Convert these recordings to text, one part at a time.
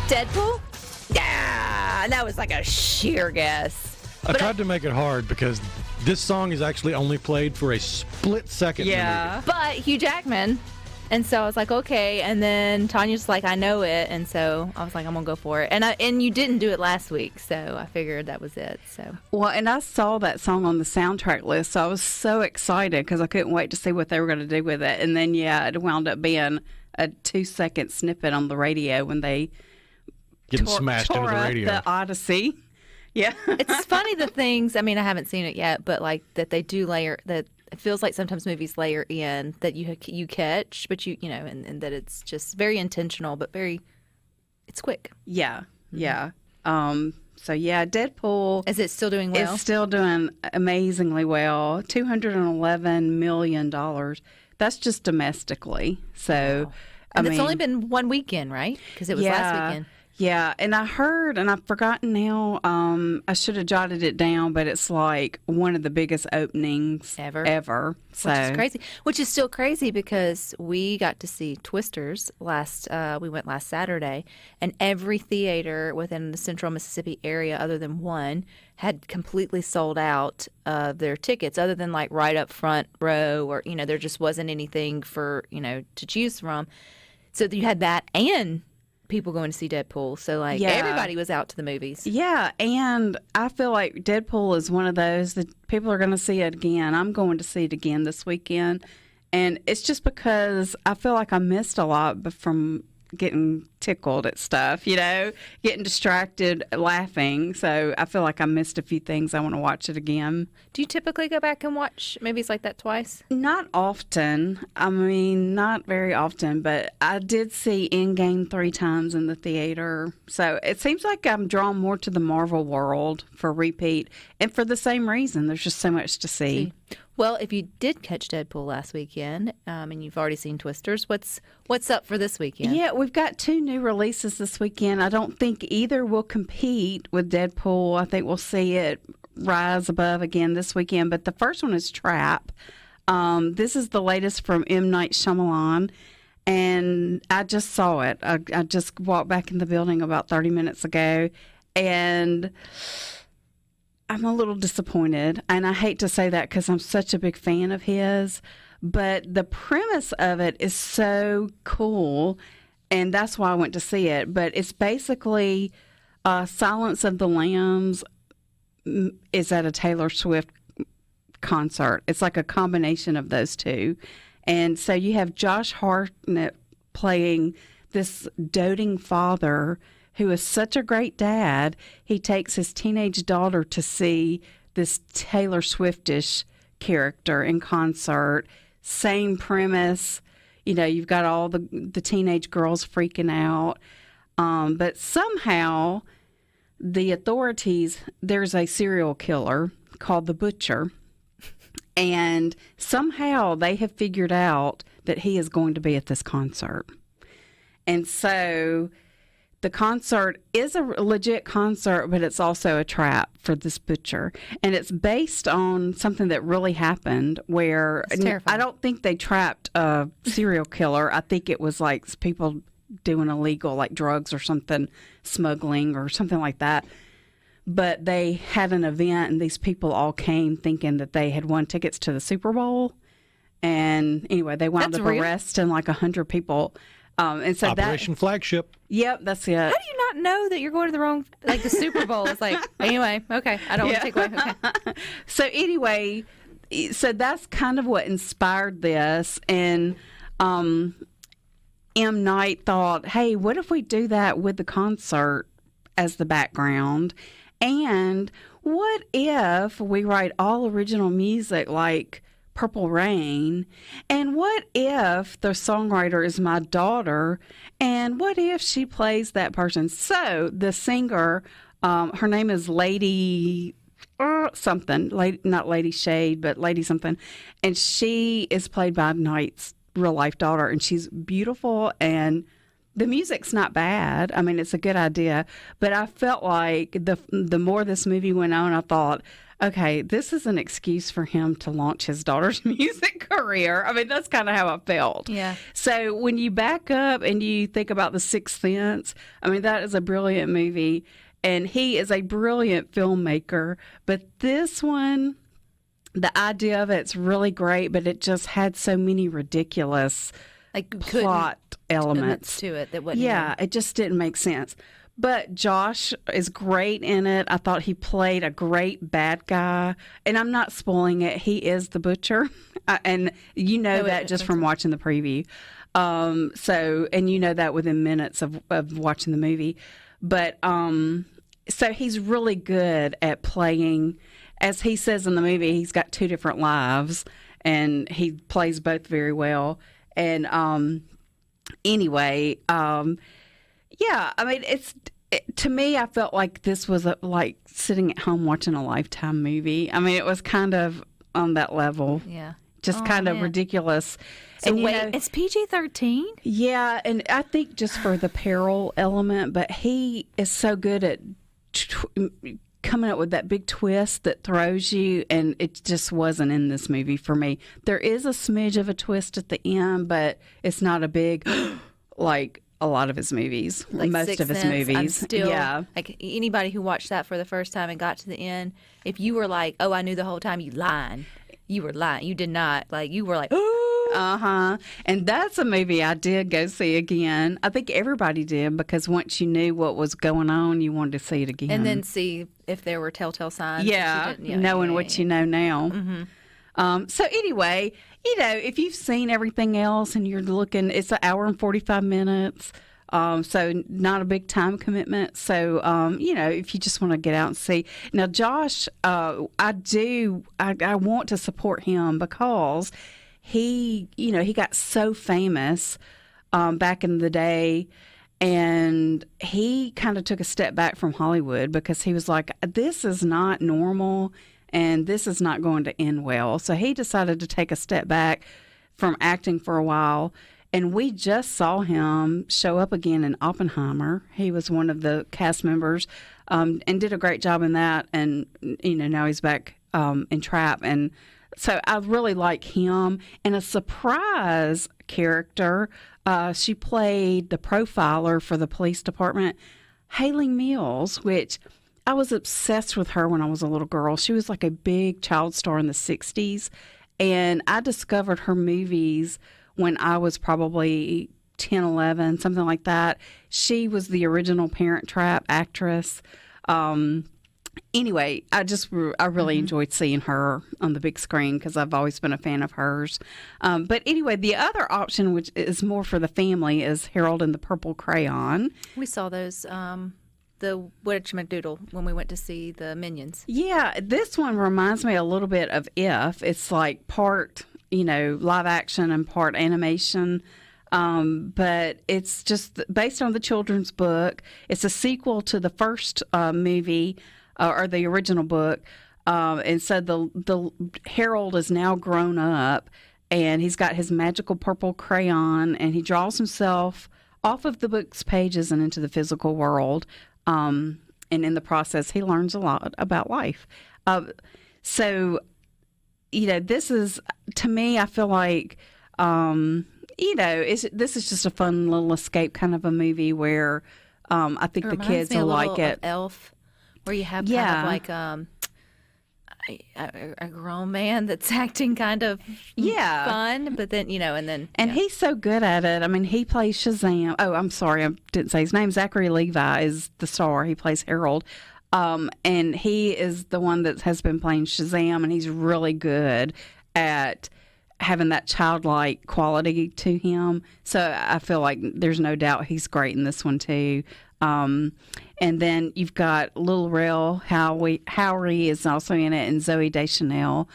Deadpool? Yeah, that was like a sheer guess. I tried to make it hard because this song is actually only played for a split second in the movie. But Hugh Jackman. And so I was like, okay. And then Tanya's like, I know it. And so I was like, I'm going to go for it. And you didn't do it last week, so I figured that was it. So Well, and I saw that song on the soundtrack list, so I was so excited because I couldn't wait to see what they were going to do with it. And then, it wound up being a 2-second snippet on the radio when they Getting smashed into the radio. The Odyssey. Yeah. it's funny the things, I mean, I haven't seen it yet, but like that they do layer, that it feels like sometimes movies layer in that you catch, but you know, and that it's just very intentional, but it's quick. Yeah. Yeah. So, Deadpool. Is it still doing well? It's still doing amazingly well. $211 million. That's just domestically. So, wow. And it's only been one weekend, right? Because it was last weekend. Yeah, and I heard, and I've forgotten now, I should have jotted it down, but it's like one of the biggest openings ever. So. Which is crazy. Which is still crazy because we got to see Twisters we went last Saturday, and every theater within the central Mississippi area, other than one, had completely sold out their tickets, other than like right up front row, or, you know, there just wasn't anything for, you know, to choose from. So you had that and people going to see Deadpool. So, like, everybody was out to the movies. Yeah, and I feel like Deadpool is one of those that people are going to see it again. I'm going to see it again this weekend. And it's just because I feel like I missed a lot from getting tickled at stuff, you know, getting distracted, laughing. So I feel like I missed a few things. I want to watch it again. Do you typically go back and watch movies like that twice? Not often. I mean, not very often, but I did see Endgame 3 times in the theater. So it seems like I'm drawn more to the Marvel world for repeat. And for the same reason, there's just so much to see. Well, if you did catch Deadpool last weekend, and you've already seen Twisters, what's up for this weekend? Yeah, we've got 2 new releases this weekend. I don't think either will compete with Deadpool. I think we'll see it rise above again this weekend. But the first one is Trap. This is the latest from M. Night Shyamalan, and I just saw it. I just walked back in the building about 30 minutes ago, and I'm a little disappointed, and I hate to say that because I'm such a big fan of his, but the premise of it is so cool, and that's why I went to see it. But it's basically Silence of the Lambs is at a Taylor Swift concert. It's like a combination of those two. And so you have Josh Hartnett playing this doting father who is such a great dad. He takes his teenage daughter to see this Taylor Swiftish character in concert. Same premise. You know, you've got all the teenage girls freaking out. But somehow the authorities, there's a serial killer called the Butcher. And somehow they have figured out that he is going to be at this concert. And so the concert is a legit concert, but it's also a trap for this butcher. And it's based on something that really happened where I don't think they trapped a serial killer. I think it was like people doing illegal, like drugs or something, smuggling or something like that. But they had an event, and these people all came thinking that they had won tickets to the Super Bowl. And anyway, they wound up arresting like 100 people. And so Operation Flagship. Yep, that's it. How do you not know that you're going to the wrong, like the Super Bowl? It's like, anyway, okay, I don't want to take away. Okay. So anyway, so that's kind of what inspired this. And M. Night thought, hey, what if we do that with the concert as the background? And what if we write all original music like Purple Rain? And what if the songwriter is my daughter? And what if she plays that person? So the singer, her name is Lady something, not Lady Shade, but Lady something. And she is played by Knight's real life daughter. And she's beautiful and the music's not bad. I mean, it's a good idea, but I felt like the more this movie went on, I thought, okay, this is an excuse for him to launch his daughter's music career. I mean, that's kind of how I felt. Yeah. So when you back up and you think about The Sixth Sense, I mean, that is a brilliant movie, and he is a brilliant filmmaker. But this one, the idea of it's really great, but it just had so many ridiculous plot elements to it that wouldn't. Yeah, it just didn't make sense. But Josh is great in it. I thought he played a great bad guy. And I'm not spoiling it. He is the butcher. And you know that just from watching the preview. And you know that within minutes of watching the movie. But so he's really good at playing. As he says in the movie, he's got two different lives. And he plays both very well. And anyway, yeah, I mean, to me, I felt like this was like sitting at home watching a Lifetime movie. I mean, it was kind of on that level. Yeah. Just kind of ridiculous. So and wait, it's PG-13? Yeah, and I think just for the peril element, but he is so good at coming up with that big twist that throws you, and it just wasn't in this movie for me. There is a smidge of a twist at the end, but it's not a big, like a lot of his movies, like most of his Sense, movies. I'm still, yeah. Like anybody who watched that for the first time and got to the end, if you were like, oh, I knew the whole time, you lying. You were lying. You did not. Like, you were like, oh. Uh-huh. And that's a movie I did go see again. I think everybody did, because once you knew what was going on, you wanted to see it again. And then see if there were telltale signs. Yeah, knowing what you know now. Mm-hmm. So anyway, you know, if you've seen everything else and you're looking, it's an hour and 45 minutes. So not a big time commitment. So, you know, if you just want to get out and see. Now, Josh, I want to support him because he got so famous back in the day, and he kind of took a step back from Hollywood because he was like, this is not normal and this is not going to end well. So he decided to take a step back from acting for a while. And we just saw him show up again in Oppenheimer. He was one of the cast members and did a great job in that. And, you know, now he's back in Trap. And so I really like him. And a surprise character, she played the profiler for the police department, Haley Mills, which I was obsessed with her when I was a little girl. She was like a big child star in the 60s. And I discovered her movies when I was probably 10, 11, something like that. She was the original Parent Trap actress. Anyway, I really enjoyed seeing her on the big screen because I've always been a fan of hers. But anyway, the other option, which is more for the family, is Harold and the Purple Crayon. We saw those, the Whatchamacdoodle, when we went to see the Minions. Yeah, this one reminds me a little bit of If. It's like part, you know, live action and part animation. But it's just based on the children's book. It's a sequel to the first movie or the original book. And so the Harold is now grown up, and he's got his magical purple crayon, and he draws himself off of the book's pages and into the physical world. And in the process, he learns a lot about life. So, you know, this is, to me, I feel like, you know, this is just a fun little escape kind of a movie where I think the kids will like it. Elf, where you have kind of like a grown man that's acting kind of fun, but then, you know, and he's so good at it. I mean, he plays Shazam. Oh, I'm sorry, I didn't say his name. Zachary Levi is the star. He plays Harold. And he is the one that has been playing Shazam, and he's really good at having that childlike quality to him. So I feel like there's no doubt he's great in this one too. And then you've got Lil Rel Howery is also in it, and Zooey Deschanel.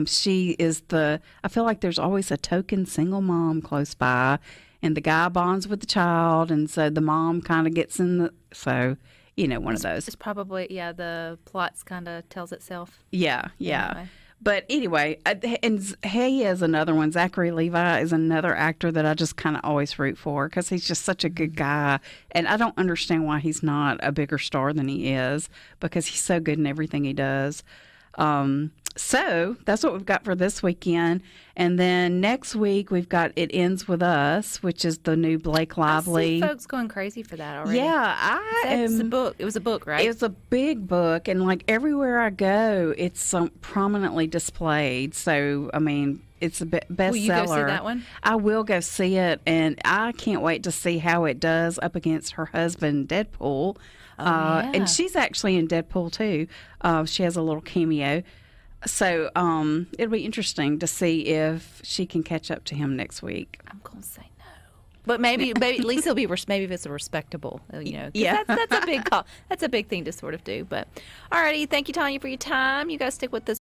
She is I feel like there's always a token single mom close by, and the guy bonds with the child, and so the mom kind of gets in one of those. It's probably, the plots kind of tells itself. Yeah. Anyway. But anyway, and he is another one. Zachary Levi is another actor that I just kind of always root for because he's just such a good guy. And I don't understand why he's not a bigger star than he is because he's so good in everything he does. So that's what we've got for this weekend. And then next week, we've got It Ends With Us, which is the new Blake Lively. I see folks going crazy for that already. Yeah, It's a book. It was a book, right? It was a big book, and like everywhere I go, it's prominently displayed. So, I mean, it's a bestseller. Will you go see that one? I will go see it, and I can't wait to see how it does up against her husband, Deadpool. Yeah. And she's actually in Deadpool, too. She has a little cameo. So it'll be interesting to see if she can catch up to him next week. I'm going to say no. But maybe at least he'll be, maybe if it's a respectable, you know. 'Cause Yeah. That's a big call. That's a big thing to sort of do. But, all righty. Thank you, Tanya, for your time. You guys stick with this.